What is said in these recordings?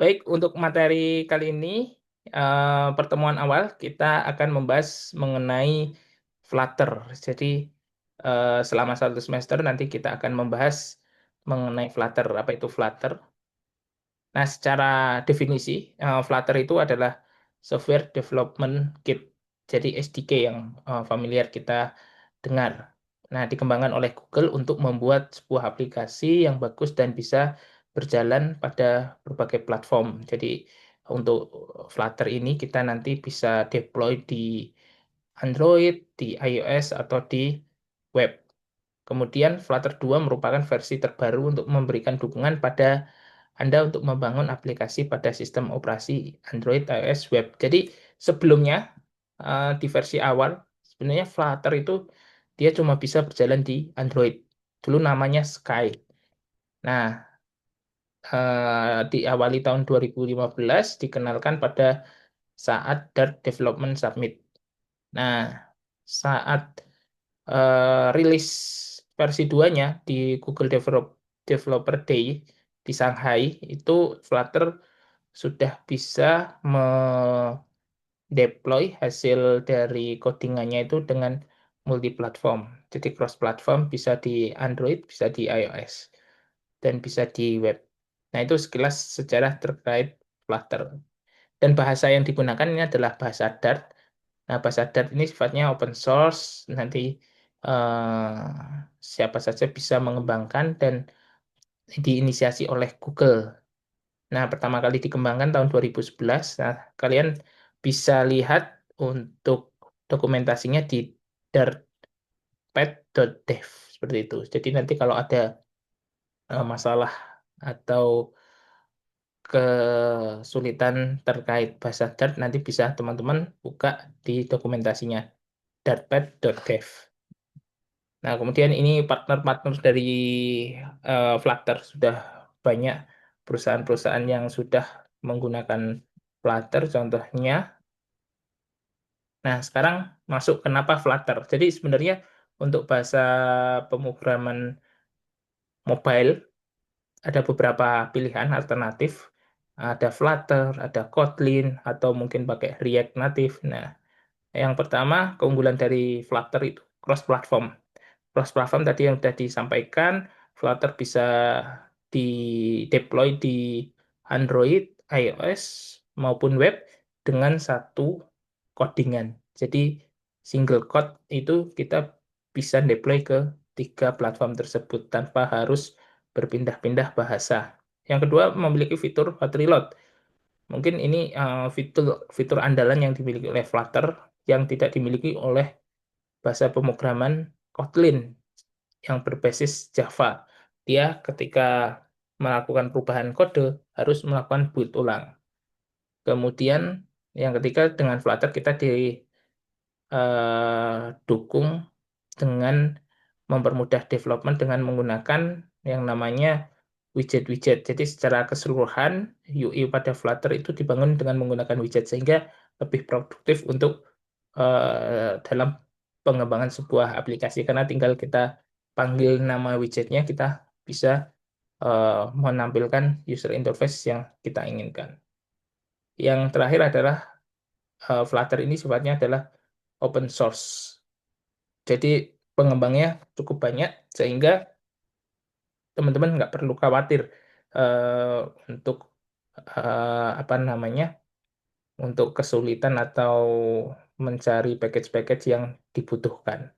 Baik, untuk materi kali ini, pertemuan awal kita akan membahas mengenai Flutter. Jadi, selama satu semester nanti kita akan membahas mengenai Flutter. Apa itu Flutter? Nah, secara definisi, Flutter itu adalah Software Development Kit. Jadi SDK yang familiar kita dengar. Nah, dikembangkan oleh Google untuk membuat sebuah aplikasi yang bagus dan bisa berjalan pada berbagai platform. Jadi, untuk Flutter ini kita nanti bisa deploy di Android, di iOS, atau di web. Kemudian Flutter 2 merupakan versi terbaru untuk memberikan dukungan pada Anda untuk membangun aplikasi pada sistem operasi Android, iOS, web. Jadi sebelumnya di versi awal sebenarnya Flutter itu dia cuma bisa berjalan di Android. Dulu namanya Sky. Nah, diawali tahun 2015 dikenalkan pada saat Dart Development Summit. Nah, saat rilis versi 2-nya di Google Developer Day di Shanghai, itu Flutter sudah bisa deploy hasil dari codingannya itu dengan multi-platform. Jadi cross-platform bisa di Android, bisa di iOS, dan bisa di web. Nah, itu sekilas sejarah terkait Flutter. Dan bahasa yang digunakan ini adalah bahasa Dart. Nah, bahasa Dart ini sifatnya open source, nanti siapa saja bisa mengembangkan dan diinisiasi oleh Google. Nah, pertama kali dikembangkan tahun 2011. Nah, kalian bisa lihat untuk dokumentasinya di dartpad.dev seperti itu. Jadi nanti kalau ada masalah atau kesulitan terkait bahasa Dart, nanti bisa teman-teman buka di dokumentasinya dartpad.dev. Nah, kemudian ini partner-partner dari Flutter. Sudah banyak perusahaan-perusahaan yang sudah menggunakan Flutter, contohnya. Nah, sekarang masuk kenapa Flutter. Jadi sebenarnya untuk bahasa pemrograman mobile ada beberapa pilihan alternatif. Ada Flutter, ada Kotlin, atau mungkin pakai React Native. Nah, yang pertama keunggulan dari Flutter itu cross-platform. Cross-platform tadi yang sudah disampaikan, Flutter bisa di-deploy di Android, iOS, maupun web dengan satu codingan. Jadi single code itu kita bisa deploy ke tiga platform tersebut tanpa harus berpindah-pindah bahasa. Yang kedua, memiliki fitur hot reload. Mungkin ini fitur fitur andalan yang dimiliki oleh Flutter yang tidak dimiliki oleh bahasa pemrograman Kotlin yang berbasis Java. Dia ketika melakukan perubahan kode harus melakukan build ulang. Kemudian yang ketiga dengan Flutter kita didukung dengan mempermudah development dengan menggunakan yang namanya widget-widget. Jadi secara keseluruhan UI pada Flutter itu dibangun dengan menggunakan widget sehingga lebih produktif untuk dalam pengembangan sebuah aplikasi karena tinggal kita panggil nama widgetnya kita bisa menampilkan user interface yang kita inginkan. Yang terakhir adalah Flutter ini sifatnya adalah open source. Jadi pengembangnya cukup banyak sehingga teman-teman nggak perlu khawatir eh, untuk apa namanya untuk kesulitan atau mencari package-package yang dibutuhkan.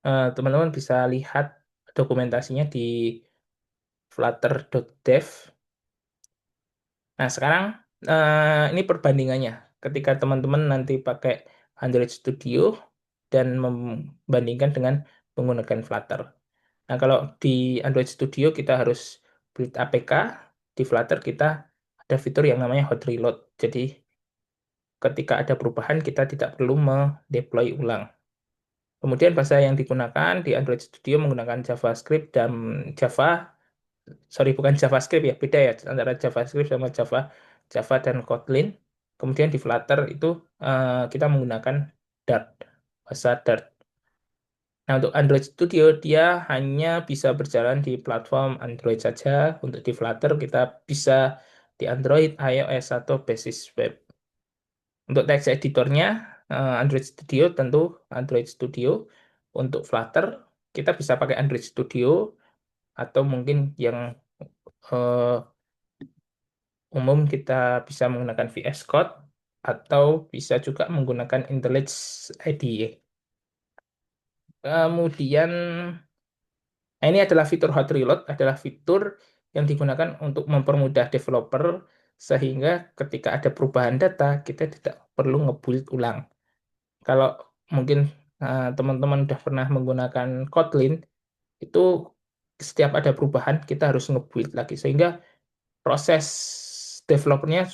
Teman-teman bisa lihat dokumentasinya di flutter.dev. Nah, sekarang ini perbandingannya. Ketika teman-teman nanti pakai Android Studio dan membandingkan dengan menggunakan Flutter. Nah, kalau di Android Studio kita harus build APK, di Flutter kita ada fitur yang namanya hot reload. Jadi, ketika ada perubahan kita tidak perlu mendeploy ulang. Kemudian bahasa yang digunakan di Android Studio menggunakan JavaScript dan Java, sorry bukan JavaScript ya, beda ya antara JavaScript sama Java, Java dan Kotlin. Kemudian di Flutter itu kita menggunakan Dart, bahasa Dart. Nah, untuk Android Studio dia hanya bisa berjalan di platform Android saja. Untuk di Flutter kita bisa di Android, iOS atau basis web. Untuk text editornya Android Studio tentu Android Studio. Untuk Flutter kita bisa pakai Android Studio atau mungkin yang eh, umum kita bisa menggunakan VS Code atau bisa juga menggunakan IntelliJ IDE. Kemudian ini adalah fitur hot reload, adalah fitur yang digunakan untuk mempermudah developer sehingga ketika ada perubahan data kita tidak perlu nge-build ulang. Kalau mungkin teman-teman udah pernah menggunakan Kotlin, itu setiap ada perubahan kita harus nge-build lagi sehingga proses developernya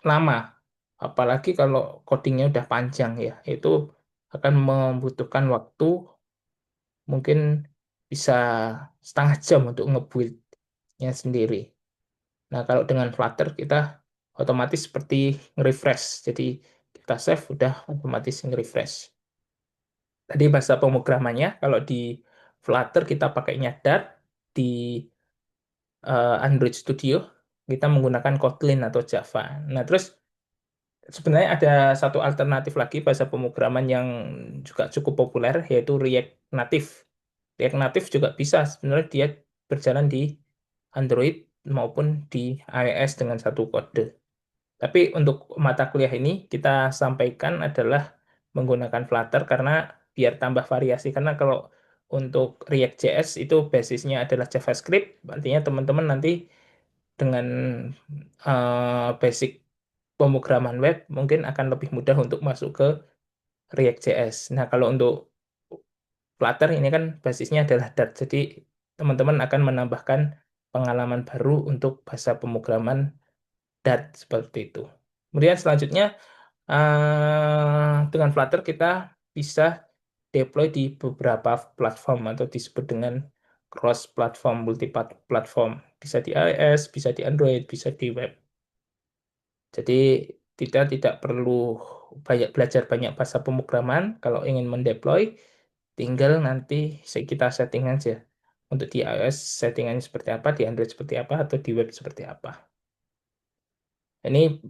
lama. Apalagi kalau codingnya udah panjang ya, itu akan membutuhkan waktu mungkin bisa setengah jam untuk nge-build-nya sendiri. Nah, kalau dengan Flutter kita otomatis seperti nge-refresh. Jadi kita save udah otomatis nge-refresh. Tadi bahasa pemrogramannya kalau di Flutter kita pakainya Dart, di Android Studio kita menggunakan Kotlin atau Java. Nah, terus sebenarnya ada satu alternatif lagi bahasa pemrograman yang juga cukup populer yaitu React Native. React Native juga bisa sebenarnya dia berjalan di Android maupun di iOS dengan satu kode. Tapi untuk mata kuliah ini kita sampaikan adalah menggunakan Flutter karena biar tambah variasi. Karena kalau untuk React.js itu basisnya adalah JavaScript, artinya teman-teman nanti dengan basic pemrograman web mungkin akan lebih mudah untuk masuk ke React.js. Nah, kalau untuk Flutter ini kan basisnya adalah Dart, jadi teman-teman akan menambahkan pengalaman baru untuk bahasa pemrograman Dart seperti itu. Kemudian selanjutnya dengan Flutter kita bisa deploy di beberapa platform atau disebut dengan cross platform, multi platform. Bisa di iOS, bisa di Android, bisa di web. Jadi kita tidak perlu banyak belajar banyak bahasa pemrograman. Kalau ingin mendeploy, tinggal nanti kita setting aja. Untuk di iOS settingannya seperti apa, di Android seperti apa, atau di web seperti apa. Ini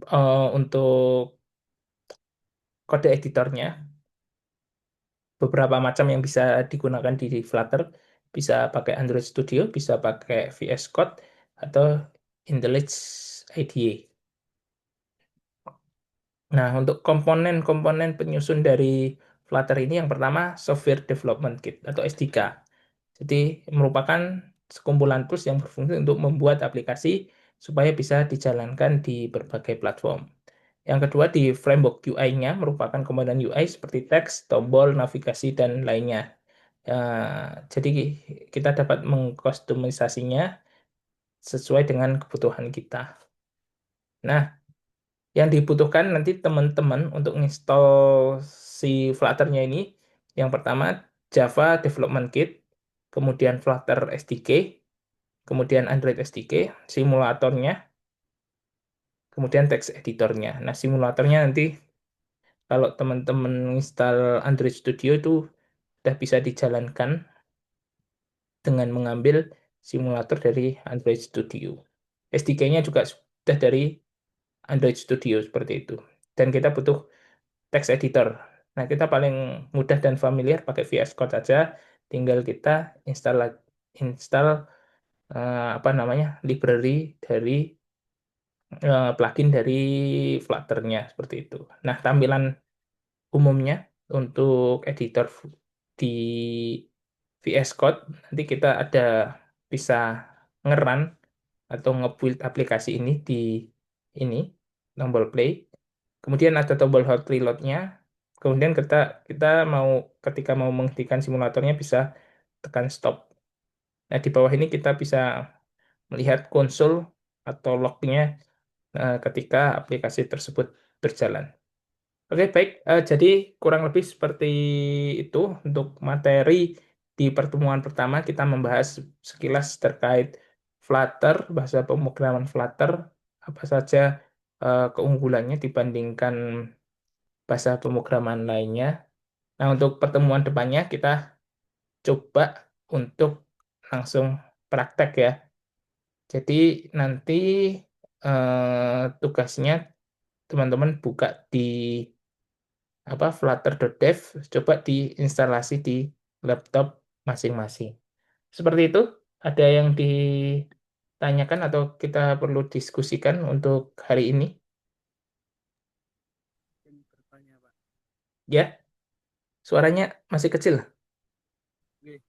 untuk kode editornya, beberapa macam yang bisa digunakan di Flutter. Bisa pakai Android Studio, bisa pakai VS Code, atau IntelliJ IDE. Nah, untuk komponen-komponen penyusun dari Flutter ini yang pertama Software Development Kit atau SDK. Jadi merupakan sekumpulan tools yang berfungsi untuk membuat aplikasi supaya bisa dijalankan di berbagai platform. Yang kedua di framework UI-nya merupakan komponen UI seperti teks, tombol, navigasi, dan lainnya. Jadi kita dapat mengkustomisasinya sesuai dengan kebutuhan kita. Nah, yang dibutuhkan nanti teman-teman untuk install si Flutter-nya ini, yang pertama Java Development Kit, kemudian Flutter SDK, kemudian Android SDK, simulatornya, kemudian text editornya. Nah, simulatornya nanti kalau teman-teman install Android Studio itu sudah bisa dijalankan dengan mengambil simulator dari Android Studio. SDK-nya juga sudah dari Android Studio seperti itu. Dan kita butuh text editor. Nah, kita paling mudah dan familiar pakai VS Code saja. Tinggal kita install install apa namanya library dari plugin dari Flutter-nya seperti itu. Nah, tampilan umumnya untuk editor di VS Code nanti kita ada bisa ngeran atau nge-build aplikasi ini di ini tombol play. Kemudian ada tombol hot reload-nya. Kemudian kita kita mau ketika mau menghentikan simulatornya bisa tekan stop. Nah, di bawah ini kita bisa melihat konsol atau lognya ketika aplikasi tersebut berjalan. Oke, baik. Jadi kurang lebih seperti itu untuk materi di pertemuan pertama kita membahas sekilas terkait Flutter, bahasa pemrograman Flutter, apa saja keunggulannya dibandingkan bahasa pemrograman lainnya. Nah, untuk pertemuan depannya kita coba untuk langsung praktek ya. Jadi nanti tugasnya teman-teman buka di apa flutter.dev, coba diinstalasi di laptop masing-masing. Seperti itu. Ada yang ditanyakan atau kita perlu diskusikan untuk hari ini? Mungkin bertanya, Pak. Ya, suaranya masih kecil. Oke.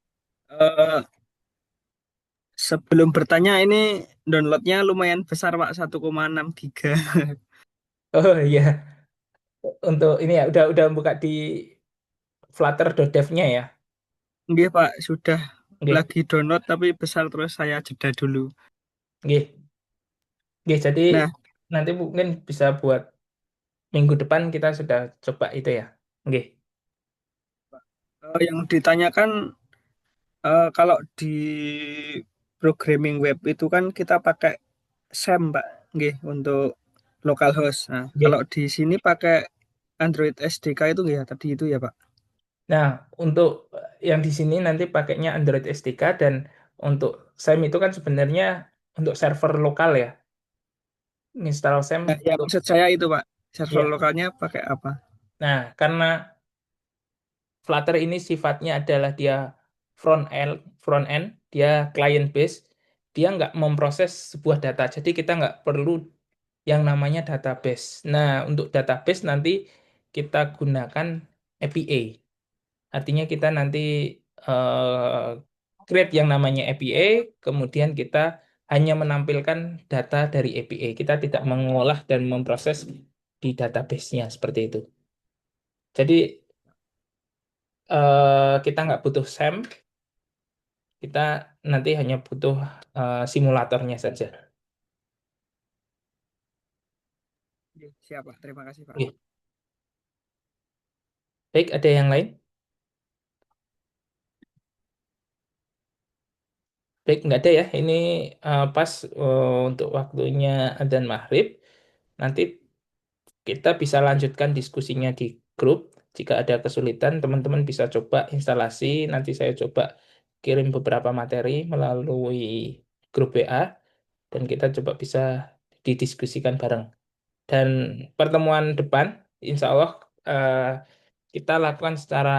Eh, Sebelum bertanya ini downloadnya lumayan besar Pak, 1,6 GB. Oh iya, untuk ini ya udah buka di flutter.dev-nya ya. Nggih Pak, sudah Oke, lagi download tapi besar terus saya jeda dulu. oke, oke. Jadi Nah, nanti mungkin bisa buat minggu depan kita sudah coba itu ya. Oke. yang ditanyakan kalau di programming web itu kan kita pakai SAM Pak, nggih untuk localhost. Nah, kalau Oke. di sini pakai Android SDK itu nggih ya tadi itu ya Pak. Nah, untuk yang di sini nanti pakainya Android SDK dan untuk SAM itu kan sebenarnya untuk server lokal ya. Install Nah, SAM ya untuk maksud saya itu Pak, server ya. lokalnya pakai apa? Nah, karena Flutter ini sifatnya adalah dia front end, dia client base, dia nggak memproses sebuah data. Jadi kita nggak perlu yang namanya database. Nah, untuk database nanti kita gunakan API. Artinya kita nanti create yang namanya API, kemudian kita hanya menampilkan data dari API. Kita tidak mengolah dan memproses di database-nya seperti itu. Jadi kita nggak butuh SAM, kita nanti hanya butuh simulatornya saja. Oke, siap Pak, terima kasih Pak. Oke. Baik, ada yang lain? Baik, nggak ada ya. Ini pas untuk waktunya adzan maghrib. Nanti kita bisa lanjutkan diskusinya di grup. Jika ada kesulitan, teman-teman bisa coba instalasi. Nanti saya coba kirim beberapa materi melalui grup WA dan kita coba bisa didiskusikan bareng. Dan pertemuan depan, insya Allah eh, kita lakukan secara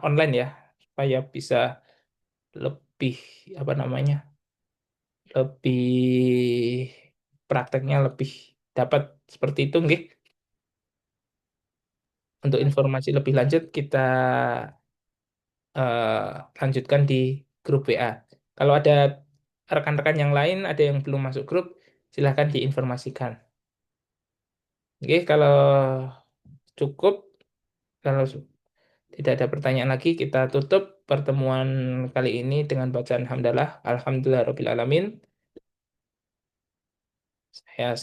online ya, supaya bisa lebih apa namanya, lebih prakteknya lebih dapat seperti itu, nggih. Untuk Ya, informasi lebih lanjut kita eh, lanjutkan di grup WA. Kalau ada rekan-rekan yang lain, ada yang belum masuk grup, silahkan diinformasikan. Oke, kalau cukup, kalau tidak ada pertanyaan lagi, kita tutup pertemuan kali ini dengan bacaan hamdalah. Alhamdulillah Rabbil Alamin. Saya